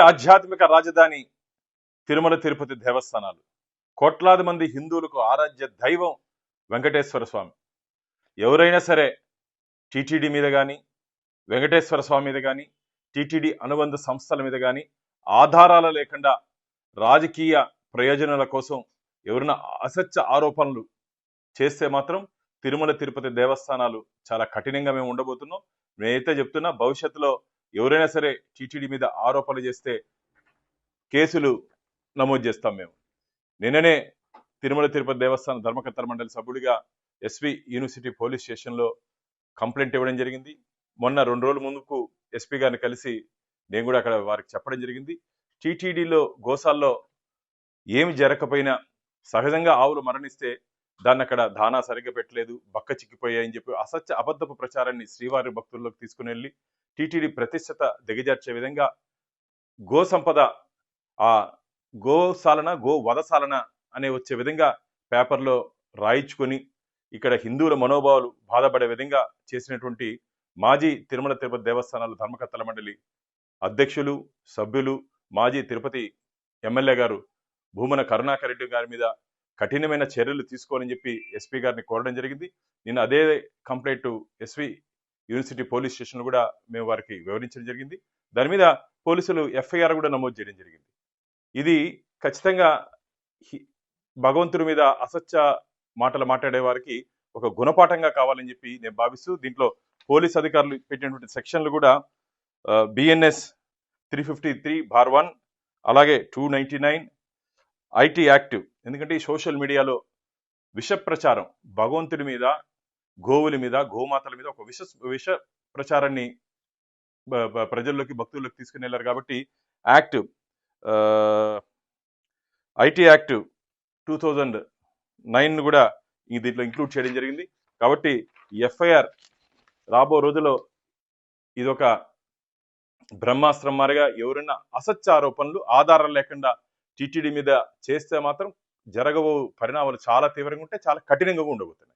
ఆధ్యాత్మిక రాజధాని తిరుమల తిరుపతి దేవస్థానాలు. కోట్లాది మంది హిందువులకు ఆరాధ్య దైవం వెంకటేశ్వర స్వామి. ఎవరైనా సరే టీటీడీ మీద కానీ, వెంకటేశ్వర స్వామి మీద కానీ, టీటీడీ అనుబంధ సంస్థల మీద కానీ ఆధారాలు లేకుండా రాజకీయ ప్రయోజనాల కోసం ఎవరైనా అసత్య ఆరోపణలు చేస్తే మాత్రం తిరుమల తిరుపతి దేవస్థానాలు చాలా కఠినంగా మేము ఉండబోతున్నాం. నేనైతే చెప్తున్నా, భవిష్యత్తులో ఎవరైనా సరే టీటీడీ మీద ఆరోపణలు చేస్తే కేసులు నమోదు చేస్తాం మేము. నిన్ననే తిరుమల తిరుపతి దేవస్థానం ధర్మకర్తల మండలి సభ్యుడిగా ఎస్వి యూనివర్సిటీ పోలీస్ స్టేషన్లో కంప్లైంట్ ఇవ్వడం జరిగింది. మొన్న 2 రోజుల ముందుకు ఎస్పీ గారిని కలిసి నేను కూడా అక్కడ వారికి చెప్పడం జరిగింది. టీటీడీలో గోశాల్లో ఏమి జరగకపోయినా సహజంగా ఆవులు మరణిస్తే దాన్ని అక్కడ దానా సరిగ్గా పెట్టలేదు, బక్క చిక్కిపోయాయని చెప్పి అసత్య అబద్ధపు ప్రచారాన్ని శ్రీవారి భక్తుల్లోకి తీసుకుని వెళ్ళి టీటీడీ ప్రతిష్టత దిగజార్చే విధంగా గో సంపద, ఆ గోశాలన గో వధశాలన అనే వచ్చే విధంగా పేపర్లో రాయించుకొని ఇక్కడ హిందువుల మనోభావాలు బాధపడే విధంగా చేసినటువంటి మాజీ తిరుమల తిరుపతి దేవస్థానాల ధర్మకర్తల మండలి అధ్యక్షులు, సభ్యులు, మాజీ తిరుపతి ఎమ్మెల్యే గారు భూమన కరుణాకర్ రెడ్డి గారి మీద కఠినమైన చర్యలు తీసుకోవాలని చెప్పి ఎస్పీ గారిని కోరడం జరిగింది. నేను అదే complaint SV university police station కూడా మేము వారికి వివరించడం జరిగింది. దాని మీద పోలీసులు ఎఫ్ఐఆర్ కూడా నమోదు చేయడం జరిగింది. ఇది ఖచ్చితంగా భగవంతుడి మీద అసత్య మాటలు మాట్లాడే వారికి ఒక గుణపాఠంగా కావాలని చెప్పి నేను భావిస్తూ, దీంట్లో పోలీస్ అధికారులు పెట్టినటువంటి సెక్షన్లు కూడా బిఎన్ఎస్ 353(1), అలాగే 299 ఐటీ యాక్ట్. ఎందుకంటే ఈ సోషల్ మీడియాలో విష ప్రచారం, భగవంతుడి మీద, గోవుల మీద, గోమాతల మీద ఒక విష ప్రచారాన్ని ప్రజల్లోకి, భక్తుల్లోకి తీసుకుని వెళ్ళారు. కాబట్టి యాక్ట్ ఐటీ యాక్ట్ 2009 కూడా దీంట్లో ఇంక్లూడ్ చేయడం జరిగింది. కాబట్టి ఎఫ్ఐఆర్ రాబో రోజుల్లో ఇదొక బ్రహ్మాస్త్రం మారిగా ఎవరైనా అసత్య ఆరోపణలు ఆధారాలు లేకుండా టీటీడీ మీద చేస్తే మాత్రం జరగబో పరిణామాలు చాలా తీవ్రంగా ఉంటే చాలా కఠినంగా ఉండబోతున్నాయి.